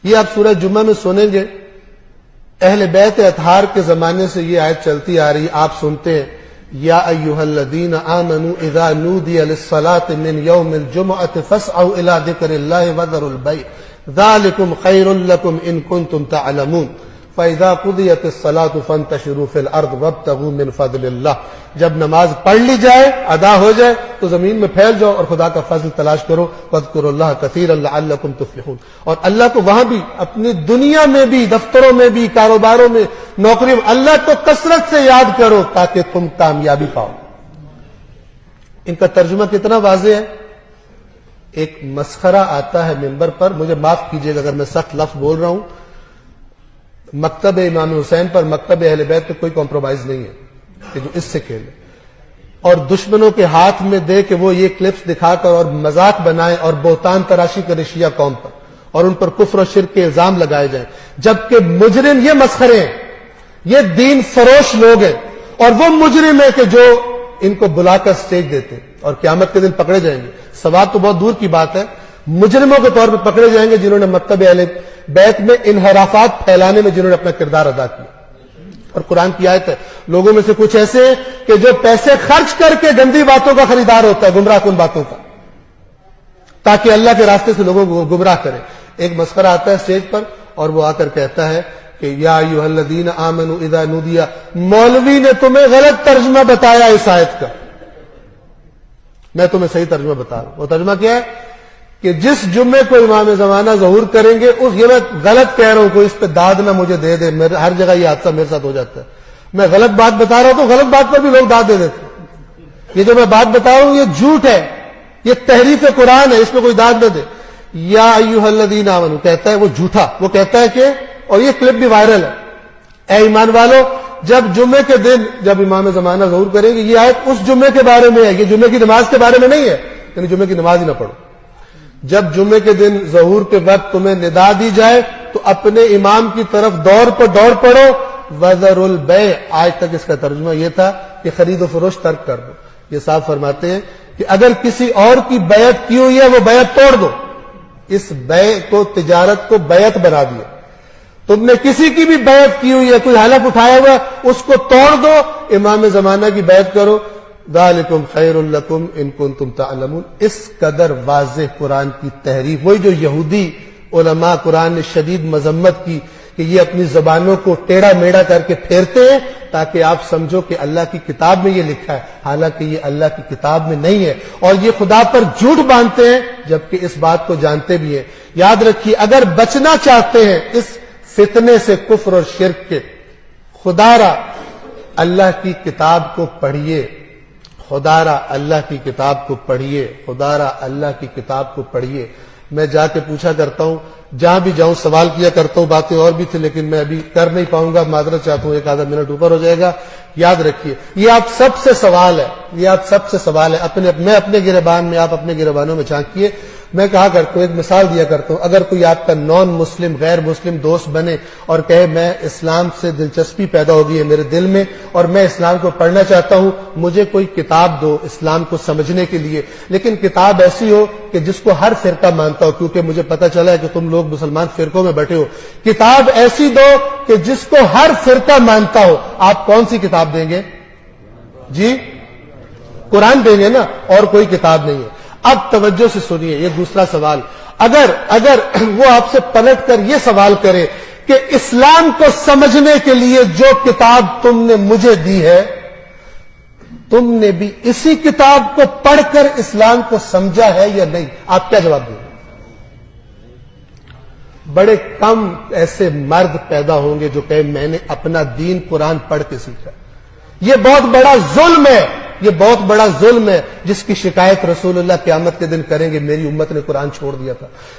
یہ آپ سورہ جمعہ میں سنیں گے، اہل بیت اطہار کے زمانے سے یہ آیت چلتی آ رہی، آپ سنتے ہیں یا ایھا الذین آمنوا اذا نودی للصلاۃ من یوم الجمعۃ فاسعوا الی ذکر اللہ وذروا البیع ذلکم خیر لکم ان کنتم تعلمون فاذا قضیت الصلاۃ فانتشروا فی الارض وابتغوا من فضل اللہ۔ جب نماز پڑھ لی جائے، ادا ہو جائے تو زمین میں پھیل جاؤ اور خدا کا فضل تلاش کرو، واذکروا اللہ کثیرا لعلکم تفلحون۔ اور اللہ کو وہاں بھی، اپنی دنیا میں بھی، دفتروں میں بھی، کاروباروں میں، نوکریوں میں، اللہ کو کثرت سے یاد کرو تاکہ تم کامیابی پاؤ۔ ان کا ترجمہ کتنا واضح ہے۔ ایک مسخرہ آتا ہے منبر پر، مجھے معاف کیجیے گا اگر میں سخت لفظ بول رہا ہوں، مکتب امام حسین پر، مکتب اہل بیت پہ کوئی کمپرومائز نہیں ہے کہ جو اس سے کھیلے اور دشمنوں کے ہاتھ میں دے کہ وہ یہ کلپس دکھا کر اور مذاق بنائیں اور بہتان تراشی کرے شیعہ قوم پر اور ان پر کفر و شرک کے الزام لگائے جائیں، جبکہ مجرم یہ مسخرے ہیں، یہ دین فروش لوگ ہیں، اور وہ مجرم ہے کہ جو ان کو بلا کر سٹیج دیتے اور قیامت کے دن پکڑے جائیں گے۔ ثواب تو بہت دور کی بات ہے، مجرموں کے طور پر پکڑے جائیں گے جنہوں نے مکتب اہل بیت میں انحرافات پھیلانے میں جنہوں نے اپنا کردار ادا کیا۔ اور قرآن کی آیت ہے، لوگوں میں سے کچھ ایسے ہیں کہ جو پیسے خرچ کر کے گندی باتوں کا خریدار ہوتا ہے، گمراہ کن باتوں کا، تاکہ اللہ کے راستے سے لوگوں کو گمراہ کرے۔ ایک مسخرہ آتا ہے اسٹیج پر اور وہ آ کر کہتا ہے کہ یا ایھا الذین آمنوا اذا نودی، مولوی نے تمہیں غلط ترجمہ بتایا اس آیت کا، میں تمہیں صحیح ترجمہ بتا رہا ہوں۔ وہ ترجمہ کیا ہے کہ جس جمعے کو امام زمانہ ظہور کریں گے، اس یہ میں غلط کہہ رہا ہوں، کوئی اس پہ داد نہ مجھے دے دے، ہر جگہ یہ حادثہ میرے ساتھ ہو جاتا ہے، میں غلط بات بتا رہا ہوں تو غلط بات پر بھی لوگ داد دے دیتے ہیں۔ یہ جو میں بات بتا رہا ہوں یہ جھوٹ ہے، یہ تحریف قرآن ہے، اس میں کوئی داد نہ دے۔ یا ایھا الذین آمنوا کہتا ہے وہ جھوٹا، وہ کہتا ہے کہ، اور یہ کلپ بھی وائرل ہے، اے ایمان والو جب جمعے کے دن جب امام زمانہ ظہور کریں گے، یہ آیت اس جمعے کے بارے میں ہے، یہ جمعے کی نماز کے بارے میں نہیں ہے، یعنی جمعے کی نماز ہی نہ پڑھو۔ جب جمعے کے دن ظہور کے وقت تمہیں ندا دی جائے تو اپنے امام کی طرف دوڑ پڑو، وذروا البیع، آج تک اس کا ترجمہ یہ تھا کہ خرید و فروخت ترک کر دو۔ یہ صاحب فرماتے ہیں کہ اگر کسی اور کی بیعت کی ہوئی ہے وہ بیعت توڑ دو، اس بیع کو، تجارت کو بیعت بنا دیا۔ تم نے کسی کی بھی بیعت کی ہوئی ہے، کوئی حلف اٹھایا ہوا ہے، اس کو توڑ دو، امام زمانہ کی بیعت کرو، ذالکم خیر لکم ان کنتم تعلمون۔ اس قدر واضح قرآن کی تحریف، وہی جو یہودی علماء قرآن نے شدید مذمت کی کہ یہ اپنی زبانوں کو ٹیڑھا میڑھا کر کے پھیرتے ہیں تاکہ آپ سمجھو کہ اللہ کی کتاب میں یہ لکھا ہے، حالانکہ یہ اللہ کی کتاب میں نہیں ہے، اور یہ خدا پر جھوٹ باندھتے ہیں جبکہ اس بات کو جانتے بھی ہیں۔ یاد رکھیے اگر بچنا چاہتے ہیں اس فتنے سے، کفر اور شرک کے، خدا را اللہ کی کتاب کو پڑھیے، خدا را اللہ کی کتاب کو پڑھیے، خدا را اللہ کی کتاب کو پڑھیے۔ میں جا کے پوچھا کرتا ہوں، جہاں بھی جاؤں سوال کیا کرتا ہوں، باتیں اور بھی تھی لیکن میں ابھی کر نہیں پاؤں گا، معذرت چاہتا ہوں، ایک آدھا منٹ اوپر ہو جائے گا۔ یاد رکھیے یہ آپ سب سے سوال ہے، یہ آپ سب سے سوال ہے، میں اپنے گریبان میں، آپ اپنے گریبانوں میں جھانکیے۔ میں کہا کرتا ہوں، ایک مثال دیا کرتا ہوں، اگر کوئی آپ کا نان مسلم، غیر مسلم دوست بنے اور کہے میں اسلام سے دلچسپی پیدا ہو گئی ہے میرے دل میں اور میں اسلام کو پڑھنا چاہتا ہوں، مجھے کوئی کتاب دو اسلام کو سمجھنے کے لیے، لیکن کتاب ایسی ہو کہ جس کو ہر فرقہ مانتا ہو، کیونکہ مجھے پتا چلا ہے کہ تم لوگ مسلمان فرقوں میں بیٹھے ہو، کتاب ایسی دو کہ جس کو ہر فرقہ مانتا ہو۔ آپ کون سی کتاب دیں گے؟ جی قرآن دیں گے نا، اور کوئی کتاب نہیں ہے۔ اب توجہ سے سنیے یہ دوسرا سوال، اگر وہ آپ سے پلٹ کر یہ سوال کرے کہ اسلام کو سمجھنے کے لیے جو کتاب تم نے مجھے دی ہے، تم نے بھی اسی کتاب کو پڑھ کر اسلام کو سمجھا ہے یا نہیں، آپ کیا جواب دیں گے؟ بڑے کم ایسے مرد پیدا ہوں گے جو کہ میں نے اپنا دین قرآن پڑھ کے سیکھا۔ یہ بہت بڑا ظلم ہے، یہ بہت بڑا ظلم ہے جس کی شکایت رسول اللہ قیامت کے دن کریں گے، میری امت نے قرآن چھوڑ دیا تھا۔